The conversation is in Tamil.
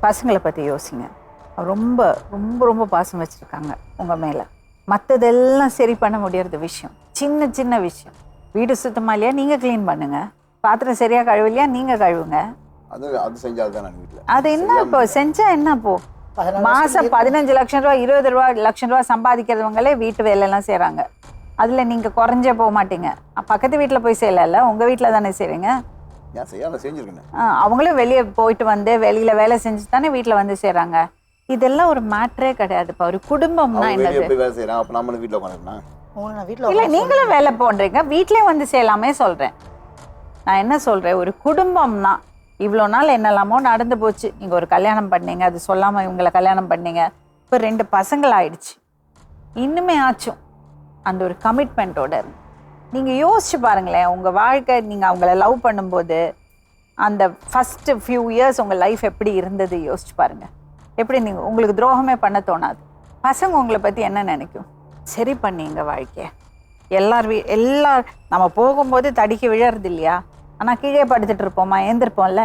பசங்களை பற்றி யோசிங்க. ரொம்ப ரொம்ப ரொம்ப பாசம் வச்சுருக்காங்க உங்கள் மேலே. மற்றதெல்லாம் சரி பண்ண முடியறது விஷயம், சின்ன சின்ன விஷயம். வீடு சுத்தமாக இல்லையா, நீங்கள் க்ளீன் பண்ணுங்கள். பாத்திரம் சரியாக கழுவலையா, நீங்கள் கழுவுங்க. அது செஞ்சால்தான் நான் வீட்டில். அது என்ன இப்போ செஞ்சால் என்ன? இப்போ மாதம் 15 லட்சம் ரூபா 20 லட்சம் ரூபா சம்பாதிக்கிறவங்களே வீட்டு வேலையெல்லாம் செய்கிறாங்க. அதில் நீங்கள் குறைஞ்சே போக மாட்டீங்க. பக்கத்து வீட்டில் போய் செய்யல, உங்கள் வீட்டில் தானே செய்வீங்க. ஏன் செய்யாமல் செஞ்சுருக்கேன். அவங்களும் வெளியே போயிட்டு வந்து வெளியில் வேலை செஞ்சு தானே வீட்டில் வந்து செய்கிறாங்க. இதெல்லாம் ஒரு மேட்ரே கிடையாதுப்பா. ஒரு குடும்பம்னா என்னது? வேலை செய்யறான், அப்ப நம்மளும் வீட்டில் உட்காந்துருக்கேன். இல்லை, நீங்களும் வேலை போடுறீங்க, வீட்லேயும் வந்து செய்யலாமே சொல்கிறேன். நான் என்ன சொல்கிறேன், ஒரு குடும்பம்னா இவ்வளோ நாள் என்னெல்லாமோ நடந்து போச்சு. நீங்கள் ஒரு கல்யாணம் பண்ணீங்க, அது சொல்லாமல் இவங்களை கல்யாணம் பண்ணீங்க, இப்போ 2 பசங்கள் ஆயிடுச்சு. இன்னுமே ஆச்சும் அந்த ஒரு கமிட்மெண்ட்டோட இருக்கு. நீங்கள் யோசிச்சு பாருங்களேன், உங்கள் வாழ்க்கை, நீங்கள் அவங்கள லவ் பண்ணும்போது அந்த ஃபஸ்ட்டு ஃபியூ இயர்ஸ் உங்கள் லைஃப் எப்படி இருந்தது யோசிச்சு பாருங்கள். எப்படி நீங்கள் உங்களுக்கு துரோகமே பண்ண தோணாது. பசங்க உங்களை பற்றி என்ன நினைக்கும்? சரி பண்ணிங்க வாழ்க்கையை. எல்லார் நம்ம போகும்போது தடிக்கி விழறது இல்லையா? ஆனால் கீழே படுத்துட்டு இருப்போமா? எழுந்திருப்போம்ல.